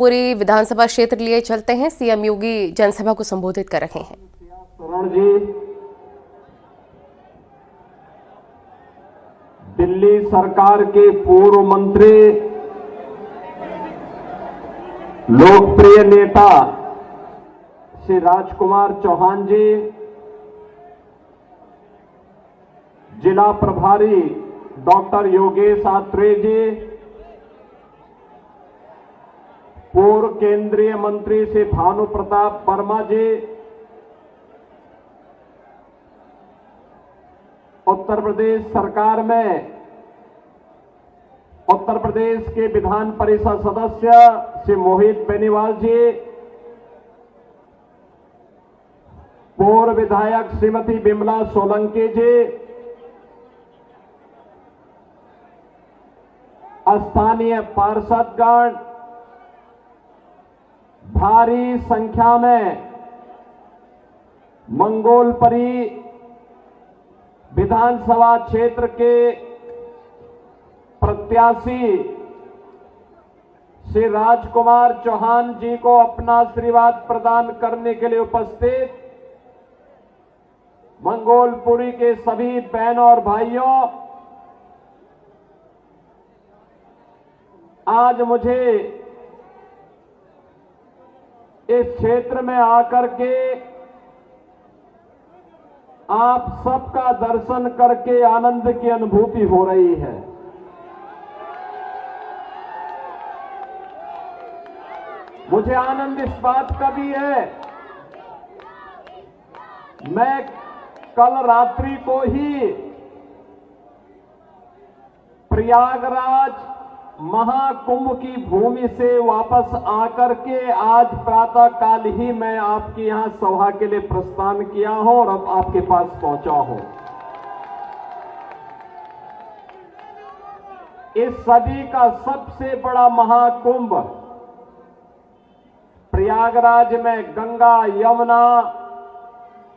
पूरी विधानसभा क्षेत्र लिए चलते हैं। सीएम योगी जनसभा को संबोधित कर रहे हैं। शरण जी, दिल्ली सरकार के पूर्व मंत्री, लोकप्रिय नेता श्री राजकुमार चौहान जी, जिला प्रभारी डॉक्टर योगेश आत्रेय जी, पूर्व केंद्रीय मंत्री श्री भानु प्रताप वर्मा जी, उत्तर प्रदेश सरकार में उत्तर प्रदेश के विधान परिषद सदस्य श्री मोहित बेनीवाल जी, पूर्व विधायक श्रीमती बिमला सोलंकी जी, स्थानीय पार्षदगण, भारी संख्या में मंगोलपरी विधानसभा क्षेत्र के प्रत्याशी श्री राजकुमार चौहान जी को अपना आशीर्वाद प्रदान करने के लिए उपस्थित मंगोलपुरी के सभी बहनों और भाइयों, आज मुझे इस क्षेत्र में आकर के आप सबका दर्शन करके आनंद की अनुभूति हो रही है। मुझे आनंद इस बात का भी है, मैं कल रात्रि को ही प्रयागराज महाकुंभ की भूमि से वापस आकर के आज प्रातः काल ही मैं आपके यहां सभा के लिए प्रस्थान किया हूं और अब आपके पास पहुंचा हूं। इस सदी का सबसे बड़ा महाकुंभ प्रयागराज में गंगा, यमुना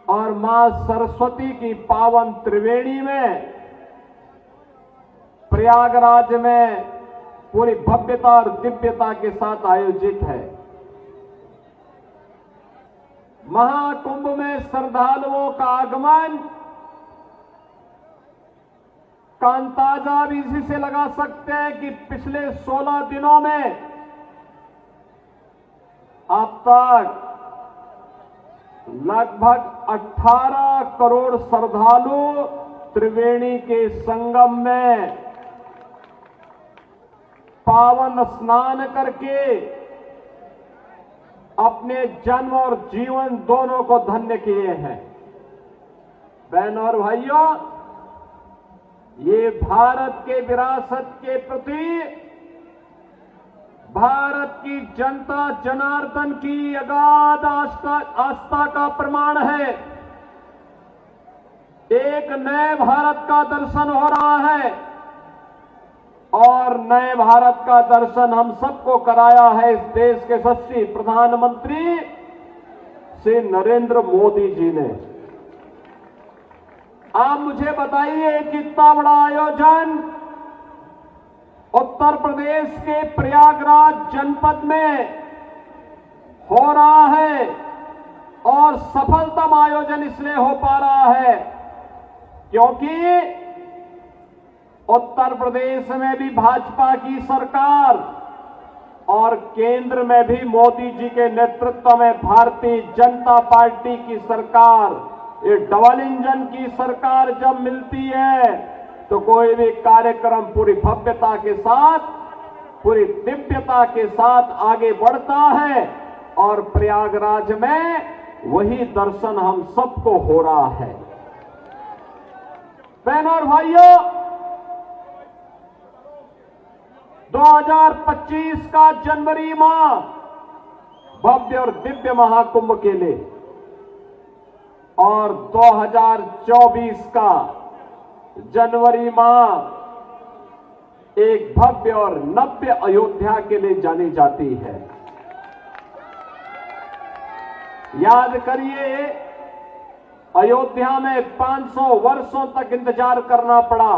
और मां सरस्वती की पावन त्रिवेणी में, प्रयागराज में पूरी भव्यता और दिव्यता के साथ आयोजित है। महाकुंभ में श्रद्धालुओं का आगमन का अंदाजा भी इसी से लगा सकते हैं कि पिछले 16 दिनों में अब तक लगभग 18 करोड़ श्रद्धालु त्रिवेणी के संगम में पावन स्नान करके अपने जन्म और जीवन दोनों को धन्य किए हैं। बहनों और भाइयों, ये भारत के विरासत के प्रति भारत की जनता जनार्दन की अगाध आस्था का प्रमाण है। एक नए भारत का दर्शन हो रहा है और नए भारत का दर्शन हम सबको कराया है इस देश के यशस्वी प्रधानमंत्री श्री नरेंद्र मोदी जी ने। आप मुझे बताइए, कितना बड़ा आयोजन उत्तर प्रदेश के प्रयागराज जनपद में हो रहा है और सफलतम आयोजन इसलिए हो पा रहा है क्योंकि उत्तर प्रदेश में भी भाजपा की सरकार और केंद्र में भी मोदी जी के नेतृत्व में भारतीय जनता पार्टी की सरकार, ये डबल इंजन की सरकार जब मिलती है तो कोई भी कार्यक्रम पूरी भव्यता के साथ, पूरी दिव्यता के साथ आगे बढ़ता है और प्रयागराज में वही दर्शन हम सबको हो रहा है। बहनों और भाइयों, 2025 का जनवरी माह भव्य और दिव्य महाकुंभ के लिए और 2024 का जनवरी माह एक भव्य और नव्य अयोध्या के लिए जानी जाती है। याद करिए, अयोध्या में 500 वर्षों तक इंतजार करना पड़ा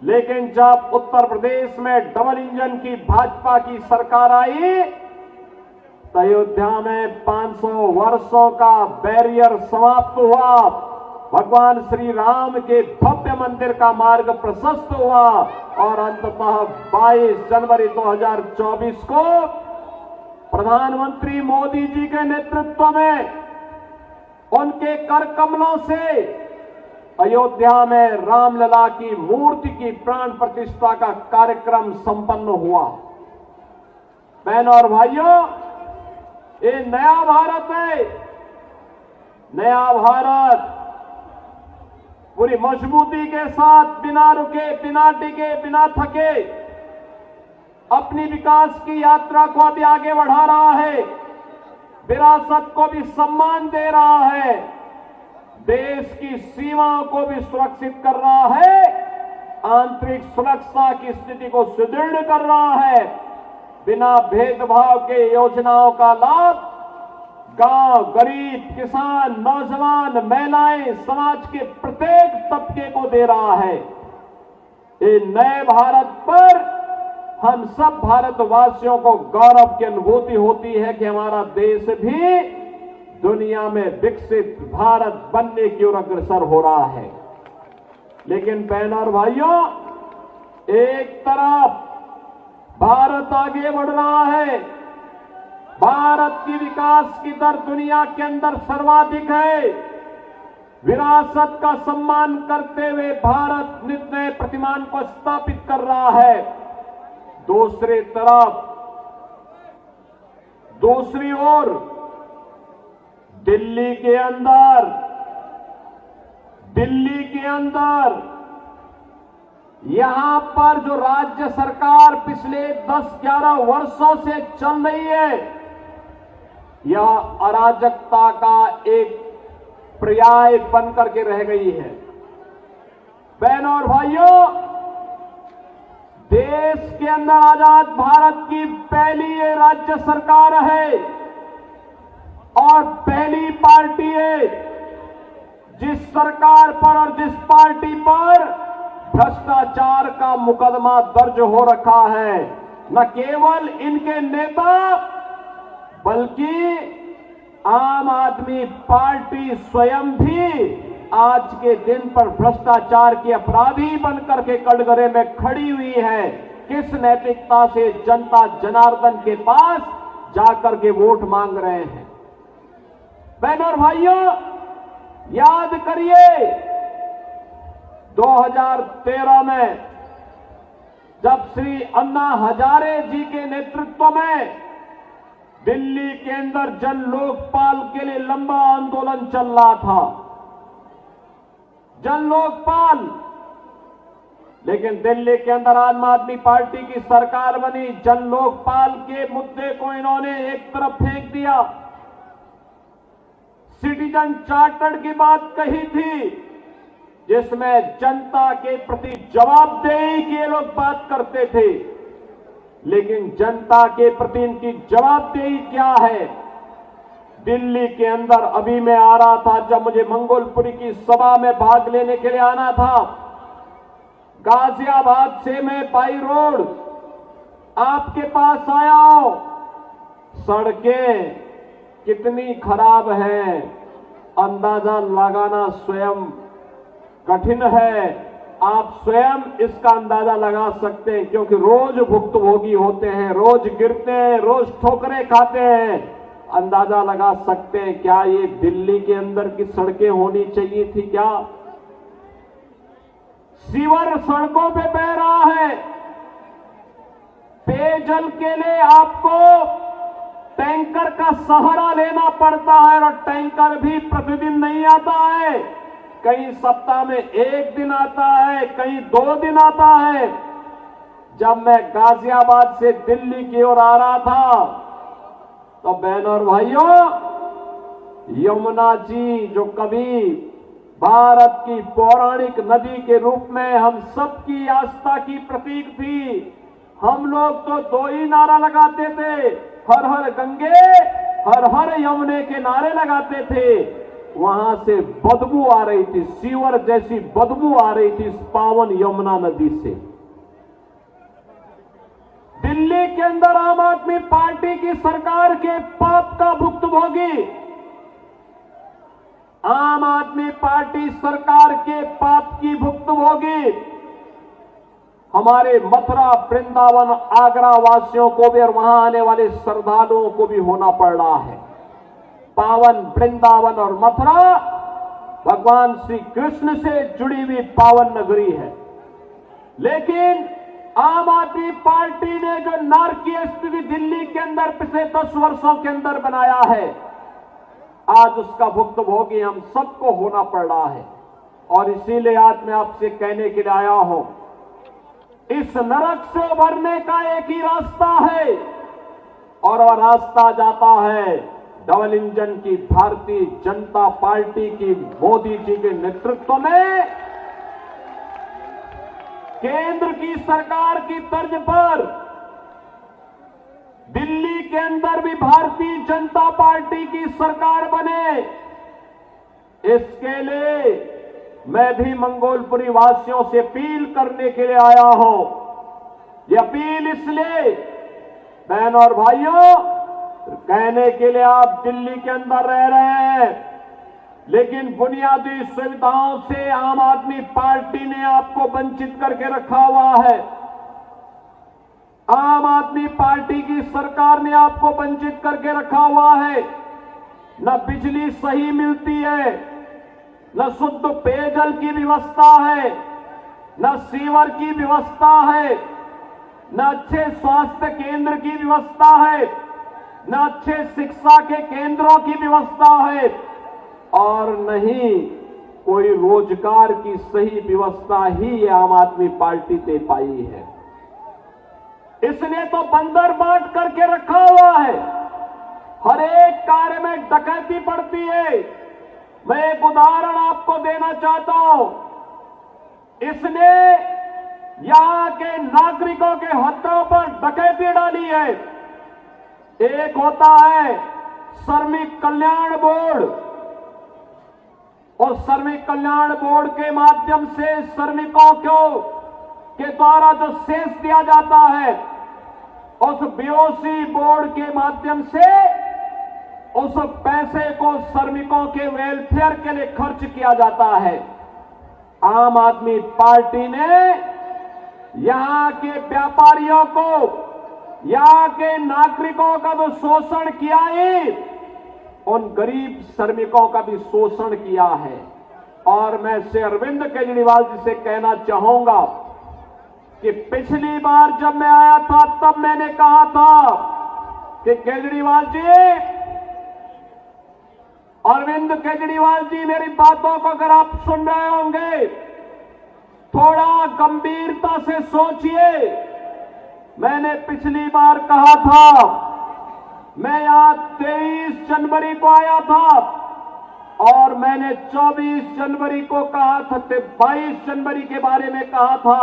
लेकिन जब उत्तर प्रदेश में डबल इंजन की भाजपा की सरकार आई तो अयोध्या में 500 वर्षों का बैरियर समाप्त हुआ, भगवान श्री राम के भव्य मंदिर का मार्ग प्रशस्त हुआ और अंततः 22 जनवरी 2024 को प्रधानमंत्री मोदी जी के नेतृत्व में उनके कर कमलों से अयोध्या में रामलला की मूर्ति की प्राण प्रतिष्ठा का कार्यक्रम संपन्न हुआ। बहनों और भाइयों, ये नया भारत है। नया भारत पूरी मजबूती के साथ, बिना रुके, बिना टिके, बिना थके अपनी विकास की यात्रा को अभी आगे बढ़ा रहा है, विरासत को भी सम्मान दे रहा है, देश की सीमाओं को भी सुरक्षित कर रहा है, आंतरिक सुरक्षा की स्थिति को सुदृढ़ कर रहा है। बिना भेदभाव के योजनाओं का लाभ गांव, गरीब, किसान, नौजवान, महिलाएं, समाज के प्रत्येक तबके को दे रहा है। ये नए भारत पर हम सब भारतवासियों को गौरव की अनुभूति होती है कि हमारा देश भी दुनिया में विकसित भारत बनने की ओर अग्रसर हो रहा है। लेकिन बहनों और भाइयों, एक तरफ भारत आगे बढ़ रहा है, भारत की विकास की दर दुनिया के अंदर सर्वाधिक है, विरासत का सम्मान करते हुए भारत नित नए प्रतिमान को स्थापित कर रहा है। दूसरी तरफ, दूसरी ओर दिल्ली के अंदर यहां पर जो राज्य सरकार पिछले 10-11 वर्षों से चल रही है, यह अराजकता का एक पर्याय बनकर के रह गई है। बहनों और भाइयों, देश के अंदर आजाद भारत की पहली ये राज्य सरकार है और पहली पार्टी है जिस सरकार पर और जिस पार्टी पर भ्रष्टाचार का मुकदमा दर्ज हो रखा है। न केवल इनके नेता बल्कि आम आदमी पार्टी स्वयं भी आज के दिन पर भ्रष्टाचार के अपराधी बनकर के कटघरे में खड़ी हुई है। किस नैतिकता से जनता जनार्दन के पास जाकर के वोट मांग रहे हैं? बहनों और भाइयों, याद करिए 2013 में जब श्री अन्ना हजारे जी के नेतृत्व में दिल्ली के अंदर जन लोकपाल के लिए लंबा आंदोलन चल रहा था, जन लोकपाल, लेकिन दिल्ली के अंदर आम आदमी पार्टी की सरकार बनी। जन लोकपाल के मुद्दे को इन्होंने एक तरफ फेंक दिया। सिटीजन चार्टर की बात कही थी जिसमें जनता के प्रति जवाबदेही की ये लोग बात करते थे, लेकिन जनता के प्रति इनकी जवाबदेही क्या है? दिल्ली के अंदर अभी मैं आ रहा था, जब मुझे मंगोलपुरी की सभा में भाग लेने के लिए आना था, गाजियाबाद से मैं बाई रोड आपके पास आया हूं। सड़कें कितनी खराब है अंदाजा लगाना स्वयं कठिन है। आप स्वयं इसका अंदाजा लगा सकते हैं क्योंकि रोज भुक्तभोगी होते हैं, रोज गिरते हैं, रोज ठोकरें खाते हैं। अंदाजा लगा सकते हैं क्या ये दिल्ली के अंदर की सड़कें होनी चाहिए थी? क्या सीवर सड़कों पे बह रहा है? पेयजल के लिए आपको टैंकर का सहारा लेना पड़ता है और टैंकर भी प्रतिदिन नहीं आता है, कहीं सप्ताह में 1 दिन आता है, कहीं 2 दिन आता है। जब मैं गाजियाबाद से दिल्ली की ओर आ रहा था तो बहनों और भाइयों, यमुना जी जो कभी भारत की पौराणिक नदी के रूप में हम सबकी आस्था की प्रतीक थी, हम लोग तो 2 ही नारा लगाते थे, हर हर गंगे हर हर यमुने के नारे लगाते थे। वहां से बदबू आ रही थी, सीवर जैसी बदबू आ रही थी इस पावन यमुना नदी से। दिल्ली के अंदर आम आदमी पार्टी की सरकार के पाप का भुक्तभोगी, आम आदमी पार्टी सरकार के पाप की भुक्तभोगी हमारे मथुरा, वृंदावन, आगरा वासियों को भी और वहां आने वाले श्रद्धालुओं को भी होना पड़ रहा है। पावन वृंदावन और मथुरा भगवान श्री कृष्ण से जुड़ी हुई पावन नगरी है, लेकिन आम आदमी पार्टी ने जो नारकीय स्थिति दिल्ली के अंदर पिछले 10 वर्षों के अंदर बनाया है, आज उसका भुक्तभोगी हम सबको होना पड़ रहा है। और इसीलिए आज मैं आपसे कहने के लिए आया हूं, इस नरक से उभरने का एक ही रास्ता है और वह रास्ता जाता है डबल इंजन की भारतीय जनता पार्टी की मोदी जी के नेतृत्व में केंद्र की सरकार की तर्ज पर दिल्ली के अंदर भी भारतीय जनता पार्टी की सरकार बने। इसके लिए मैं भी मंगोलपुरी वासियों से अपील करने के लिए आया हूं। ये अपील इसलिए बहन और भाइयों, कहने के लिए आप दिल्ली के अंदर रह रहे हैं, लेकिन बुनियादी सुविधाओं से आम आदमी पार्टी ने आपको वंचित करके रखा हुआ है। आम आदमी पार्टी की सरकार ने आपको वंचित करके रखा हुआ है। न बिजली सही मिलती है, न शुद्ध पेयजल की व्यवस्था है, न सीवर की व्यवस्था है, न अच्छे स्वास्थ्य केंद्र की व्यवस्था है, न अच्छे शिक्षा के केंद्रों की व्यवस्था है और नहीं कोई रोजगार की सही व्यवस्था ही ये आम आदमी पार्टी ने पाई है। इसने तो बंदर बांट करके रखा हुआ है, हर एक कार्य में डकैती पड़ती है। मैं एक उदाहरण आपको देना चाहता हूं। इसने यहां के नागरिकों के हकों पर डकैती डाली है। एक होता है श्रमिक कल्याण बोर्ड, और श्रमिक कल्याण बोर्ड के माध्यम से श्रमिकों को के द्वारा जो सेस दिया जाता है, उस बीओसी बोर्ड के माध्यम से उस पैसे को श्रमिकों के वेलफेयर के लिए खर्च किया जाता है। आम आदमी पार्टी ने यहां के व्यापारियों को, यहां के नागरिकों का जो शोषण किया है, उन गरीब श्रमिकों का भी शोषण किया है। और मैं श्री अरविंद केजरीवाल जी से कहना चाहूंगा कि पिछली बार जब मैं आया था तब मैंने कहा था कि केजरीवाल जी, अरविंद केजरीवाल जी, मेरी बातों को अगर आप सुन रहे होंगे थोड़ा गंभीरता से सोचिए। मैंने पिछली बार कहा था, मैं यहां 23 जनवरी को आया था और मैंने 24 जनवरी को कहा था, 22 जनवरी के बारे में कहा था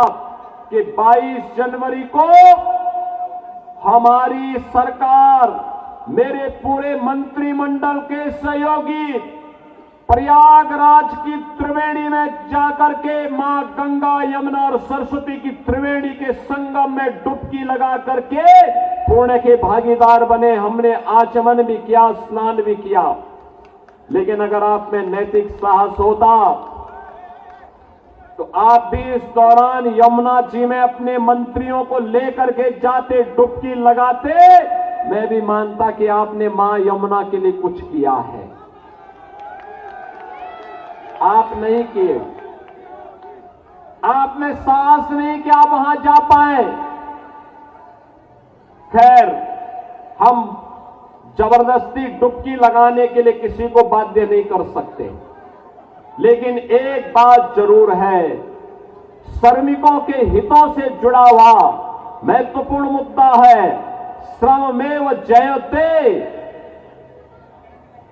कि 22 जनवरी को हमारी सरकार, मेरे पूरे मंत्रिमंडल के सहयोगी प्रयागराज की त्रिवेणी में जाकर के मां गंगा, यमुना और सरस्वती की त्रिवेणी के संगम में डुबकी लगा करके पुण्य के भागीदार बने। हमने आचमन भी किया, स्नान भी किया। लेकिन अगर आप में नैतिक साहस होता तो आप भी इस दौरान यमुना जी में अपने मंत्रियों को लेकर के जाते, डुबकी लगाते। मैं भी मानता कि आपने मां यमुना के लिए कुछ किया है। आप नहीं किए, आप में साहस नहीं कि आप वहां जा पाए। खैर, हम जबरदस्ती डुबकी लगाने के लिए किसी को बाध्य नहीं कर सकते, लेकिन एक बात जरूर है, श्रमिकों के हितों से जुड़ा हुआ महत्वपूर्ण मुद्दा है श्रममेव जयते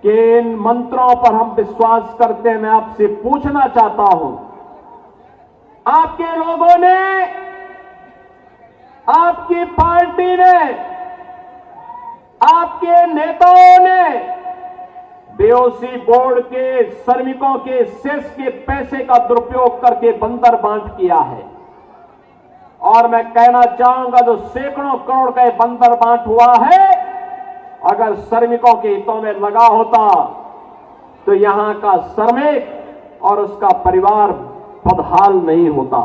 कि इन मंत्रों पर हम विश्वास करते हैं। मैं आपसे पूछना चाहता हूं, आपके लोगों ने, आपकी पार्टी ने, आपके नेताओं ने बीओसी बोर्ड के श्रमिकों के सेस के पैसे का दुरुपयोग करके बंदर बांट किया है। और मैं कहना चाहूंगा जो सैकड़ों करोड़ का बंदर बांट हुआ है, अगर श्रमिकों के हितों में लगा होता तो यहां का श्रमिक और उसका परिवार बदहाल नहीं होता।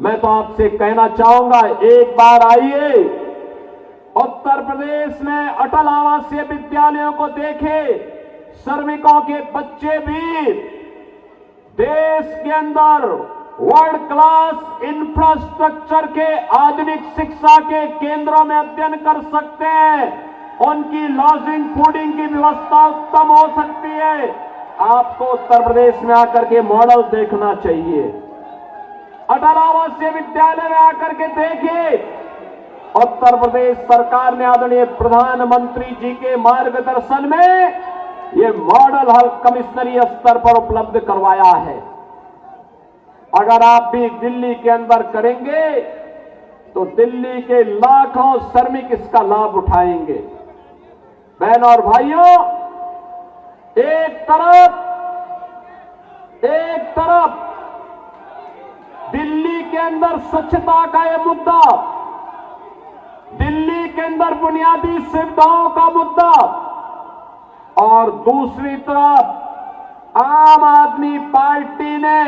मैं तो आपसे कहना चाहूंगा, एक बार आइए उत्तर प्रदेश में अटल आवासीय विद्यालयों को देखें। श्रमिकों के बच्चे भी देश के अंदर वर्ल्ड क्लास इंफ्रास्ट्रक्चर के आधुनिक शिक्षा के केंद्रों में अध्ययन कर सकते हैं। उनकी लॉजिंग फूडिंग की व्यवस्था उत्तम हो सकती है। आपको उत्तर प्रदेश में आकर के मॉडल देखना चाहिए। अटल आवासीय विद्यालय में आकर के देखिए, उत्तर प्रदेश सरकार ने आदरणीय प्रधानमंत्री जी के मार्गदर्शन में ये मॉडल हल कमिश्नरी स्तर पर उपलब्ध करवाया है। अगर आप भी दिल्ली के अंदर करेंगे तो दिल्ली के लाखों श्रमिक इसका लाभ उठाएंगे। बहनों और भाइयों, एक तरफ दिल्ली के अंदर स्वच्छता का यह मुद्दा, दिल्ली के अंदर बुनियादी सुविधाओं का मुद्दा, और दूसरी तरफ आम आदमी पार्टी ने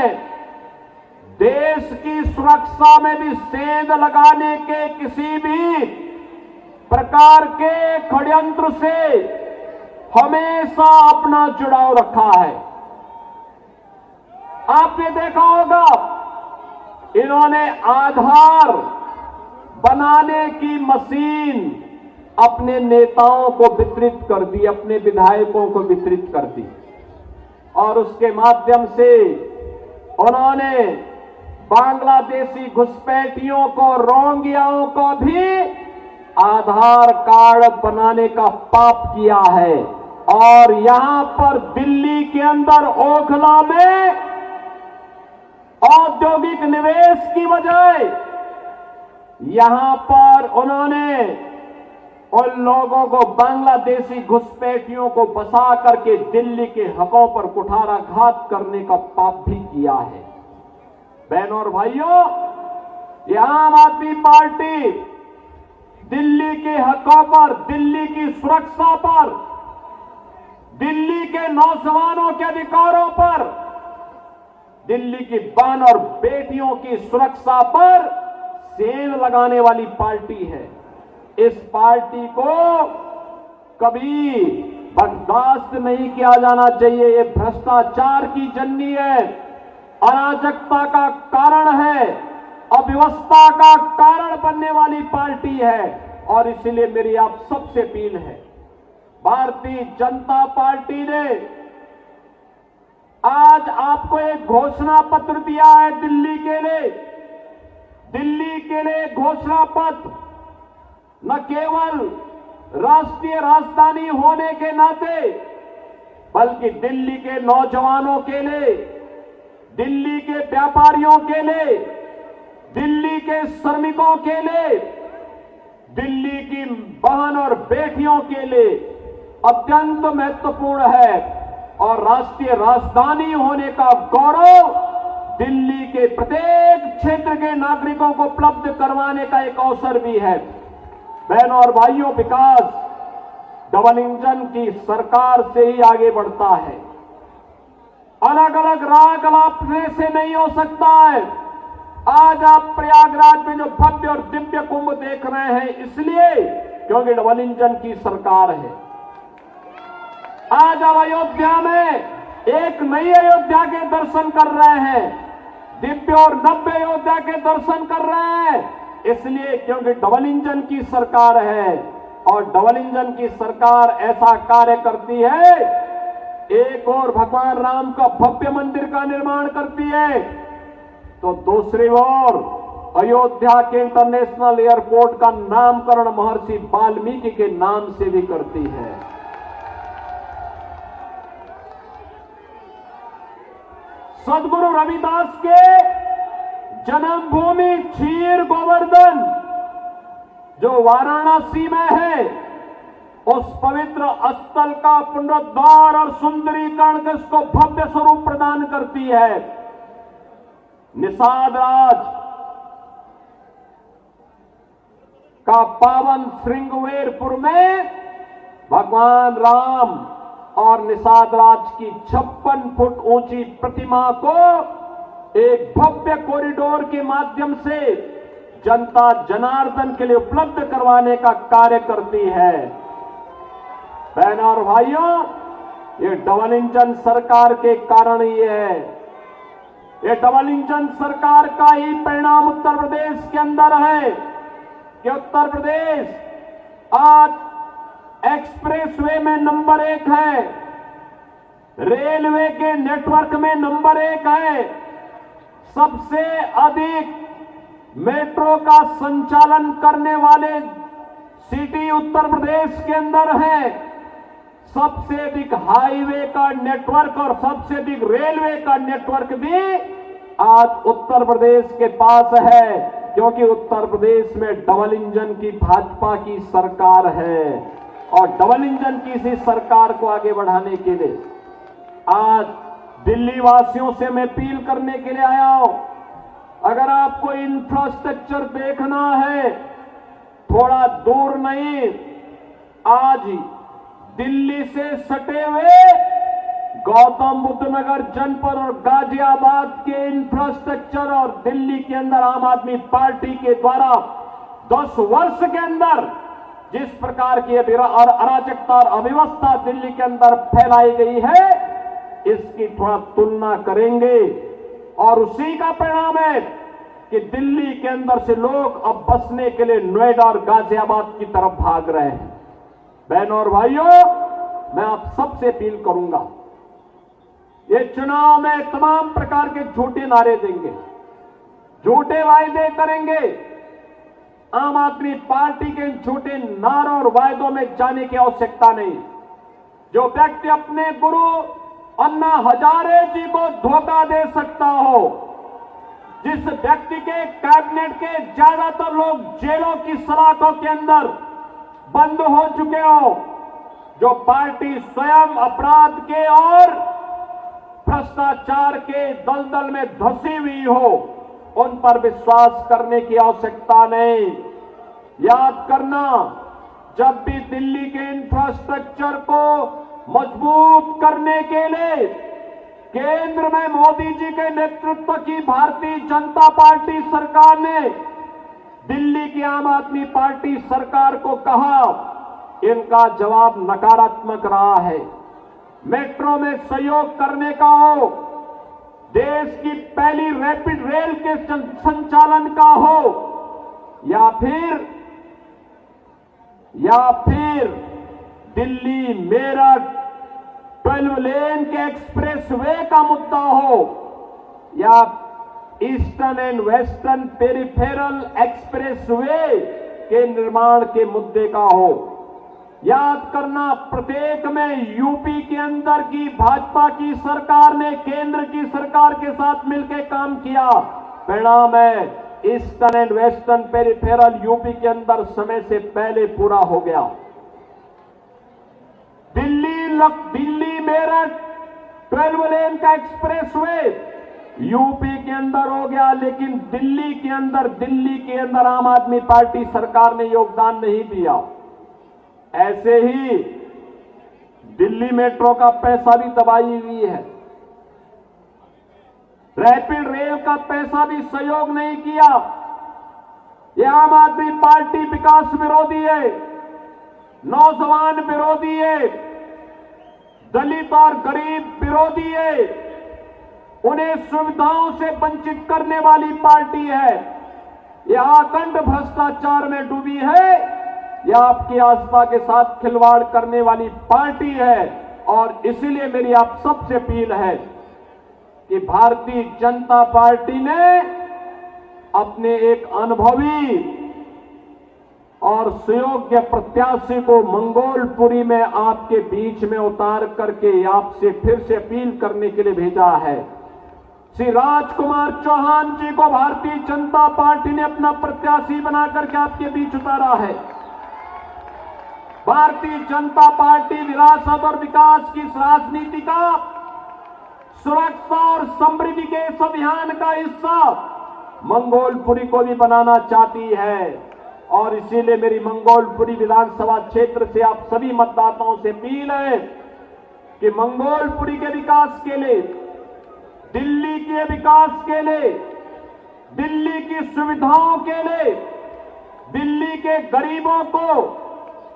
देश की सुरक्षा में भी सेंध लगाने के किसी भी प्रकार के षड्यंत्र से हमेशा अपना जुड़ाव रखा है। आपने देखा होगा, इन्होंने आधार बनाने की मशीन अपने नेताओं को वितरित कर दी, अपने विधायकों को वितरित कर दी, और उसके माध्यम से उन्होंने बांग्लादेशी घुसपैठियों को, रोहिंग्याओं को भी आधार कार्ड बनाने का पाप किया है। और यहां पर दिल्ली के अंदर ओखला में औद्योगिक निवेश की बजाय यहां पर उन्होंने उन लोगों को, बांग्लादेशी घुसपैठियों को बसा करके दिल्ली के हकों पर कुठाराघात करने का पाप भी किया है। बहनों और भाइयों, ये आम आदमी पार्टी दिल्ली के हकों पर, दिल्ली की सुरक्षा पर, दिल्ली के नौजवानों के अधिकारों पर, दिल्ली की बहन और बेटियों की सुरक्षा पर सेंध लगाने वाली पार्टी है। इस पार्टी को कभी बर्दाश्त नहीं किया जाना चाहिए। ये भ्रष्टाचार की जननी है, अराजकता का कारण है, अव्यवस्था का कारण बनने वाली पार्टी है। और इसलिए मेरी आप सबसे अपील है, भारतीय जनता पार्टी ने आज आपको एक घोषणा पत्र दिया है दिल्ली के लिए। दिल्ली के लिए घोषणा पत्र न केवल राष्ट्रीय राजधानी होने के नाते, बल्कि दिल्ली के नौजवानों के लिए, दिल्ली के व्यापारियों के लिए, दिल्ली के श्रमिकों के लिए, दिल्ली की बहन और बेटियों के लिए अत्यंत महत्वपूर्ण है। और राष्ट्रीय राजधानी होने का गौरव दिल्ली के प्रत्येक क्षेत्र के नागरिकों को उपलब्ध करवाने का एक अवसर भी है। बहनों और भाइयों, विकास डबल इंजन की सरकार से ही आगे बढ़ता है। अलग अलग राह गलापने से नहीं हो सकता है। आज आप प्रयागराज में जो भव्य और दिव्य कुंभ देख रहे हैं, इसलिए क्योंकि डबल इंजन की सरकार है। आज आप अयोध्या में एक नई अयोध्या के दर्शन कर रहे हैं, दिव्य और नव्य अयोध्या के दर्शन कर रहे हैं, इसलिए क्योंकि डबल इंजन की सरकार है। और डबल इंजन की सरकार ऐसा कार्य करती है, एक और भगवान राम का भव्य मंदिर का निर्माण करती है, तो दूसरी ओर अयोध्या के इंटरनेशनल एयरपोर्ट का नामकरण महर्षि वाल्मीकि के नाम से भी करती है। सदगुरु रविदास के जन्मभूमि क्षीर गोवर्धन जो वाराणसी में है, उस पवित्र स्थल का पुनरुद्धार और सुंदरीकरण के उसको भव्य स्वरूप प्रदान करती है। निषाद राज का पावन श्रृंगवेरपुर में भगवान राम और निषाद राज की 56 फुट ऊंची प्रतिमा को एक भव्य कॉरिडोर के माध्यम से जनता जनार्दन के लिए उपलब्ध करवाने का कार्य करती है। बहनों और भाइयों, ये डबल इंजन सरकार के कारण ही है। ये डबल इंजन सरकार का ही परिणाम उत्तर प्रदेश के अंदर है कि उत्तर प्रदेश आज एक्सप्रेसवे में नंबर 1 है, रेलवे के नेटवर्क में नंबर 1 है, सबसे अधिक मेट्रो का संचालन करने वाले सिटी उत्तर प्रदेश के अंदर है, सबसे अधिक हाईवे का नेटवर्क और सबसे अधिक रेलवे का नेटवर्क भी आज उत्तर प्रदेश के पास है, क्योंकि उत्तर प्रदेश में डबल इंजन की भाजपा की सरकार है। और डबल इंजन की इसी सरकार को आगे बढ़ाने के लिए आज दिल्ली वासियों से मैं अपील करने के लिए आया हूं। अगर आपको इंफ्रास्ट्रक्चर देखना है, थोड़ा दूर नहीं, आज दिल्ली से सटे हुए गौतम बुद्ध नगर जनपद और गाजियाबाद के इंफ्रास्ट्रक्चर और दिल्ली के अंदर आम आदमी पार्टी के द्वारा 10 वर्ष के अंदर जिस प्रकार की अराजकता और अव्यवस्था दिल्ली के अंदर फैलाई गई है, इसकी थोड़ा तुलना करेंगे और उसी का परिणाम है कि दिल्ली के अंदर से लोग अब बसने के लिए नोएडा और गाजियाबाद की तरफ भाग रहे हैं। बहनों और भाइयों, मैं आप सबसे अपील करूंगा, ये चुनाव में तमाम प्रकार के झूठे नारे देंगे, झूठे वायदे करेंगे। आम आदमी पार्टी के झूठे नारों और वायदों में जाने की आवश्यकता नहीं। जो व्यक्ति अपने गुरु अन्ना हजारे जी को धोखा दे सकता हो, जिस व्यक्ति के कैबिनेट के ज्यादातर लोग जेलों की सलाखों के अंदर बंद हो चुके हो, जो पार्टी स्वयं अपराध के और भ्रष्टाचार के दलदल में धंसी हुई हो, उन पर विश्वास करने की आवश्यकता नहीं। याद करना, जब भी दिल्ली के इंफ्रास्ट्रक्चर को मजबूत करने के लिए केंद्र में मोदी जी के नेतृत्व की भारतीय जनता पार्टी सरकार ने दिल्ली की आम आदमी पार्टी सरकार को कहा, इनका जवाब नकारात्मक रहा है। मेट्रो में सहयोग करने का हो, देश की पहली रैपिड रेल के संचालन का हो, या फिर दिल्ली मेरठ 12 लेन के एक्सप्रेसवे का मुद्दा हो, या eastern and western peripheral expressway के निर्माण के मुद्दे का हो। याद करना, प्रत्येक में यूपी के अंदर की भाजपा की सरकार ने केंद्र की सरकार के साथ मिलकर काम किया, परिणाम है eastern and western peripheral UP के अंदर समय से पहले पूरा हो गया। दिल्ली मेरठ 12 लेन का एक्सप्रेसवे यूपी के अंदर हो गया, लेकिन दिल्ली के अंदर आम आदमी पार्टी सरकार ने योगदान नहीं दिया। ऐसे ही दिल्ली मेट्रो का पैसा भी दबाई हुई है, रैपिड रेल का पैसा भी सहयोग नहीं किया। यह आम आदमी पार्टी विकास विरोधी है, नौजवान विरोधी है, दलित और गरीब विरोधी है, उन्हें सुविधाओं से वंचित करने वाली पार्टी है। यह अखंड भ्रष्टाचार में डूबी है, यह आपकी आस्था के साथ खिलवाड़ करने वाली पार्टी है। और इसीलिए मेरी आप सबसे अपील है कि भारतीय जनता पार्टी ने अपने एक अनुभवी और सुयोग्य प्रत्याशी को मंगोलपुरी में आपके बीच में उतार करके आपसे फिर से अपील करने के लिए भेजा है। श्री राजकुमार चौहान जी को भारतीय जनता पार्टी ने अपना प्रत्याशी बना करके आपके बीच उतारा है। भारतीय जनता पार्टी विरासत और विकास की इस राजनीति का, सुरक्षा और समृद्धि के इस अभियान का हिस्सा मंगोलपुरी को भी बनाना चाहती है। और इसीलिए मेरी मंगोलपुरी विधानसभा क्षेत्र से आप सभी मतदाताओं से अपील है कि मंगोलपुरी के विकास के लिए, दिल्ली के विकास के लिए, दिल्ली की सुविधाओं के लिए, दिल्ली के गरीबों को,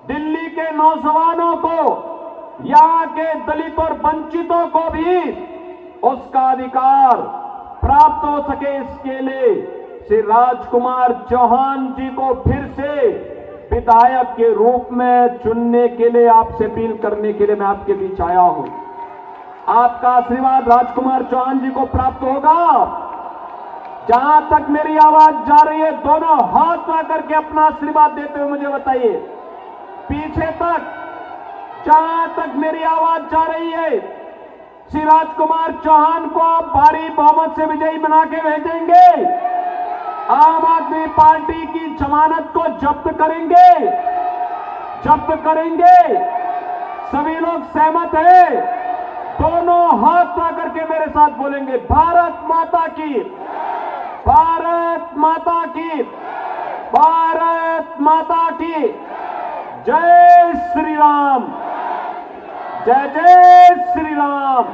दिल्ली के नौजवानों को, यहां के दलित और वंचितों को भी उसका अधिकार प्राप्त हो सके, इसके लिए श्री राजकुमार चौहान जी को फिर से विधायक के रूप में चुनने के लिए आपसे अपील करने के लिए मैं आपके बीच आया हूं। आपका आशीर्वाद राजकुमार चौहान जी को प्राप्त होगा। जहां तक मेरी आवाज जा रही है, दोनों हाथ में करके अपना आशीर्वाद देते हुए मुझे बताइए। पीछे तक, जहां तक मेरी आवाज जा रही है, श्री राजकुमार चौहान को आप भारी बहुमत से विजयी बना के भेजेंगे। आम आदमी पार्टी की जमानत को जब्त करेंगे, जब्त करेंगे। सभी लोग सहमत हैं? दोनों हाथ ला करके मेरे साथ बोलेंगे, भारत माता की, भारत माता की, भारत माता की। जय श्री राम, जय जय श्री राम।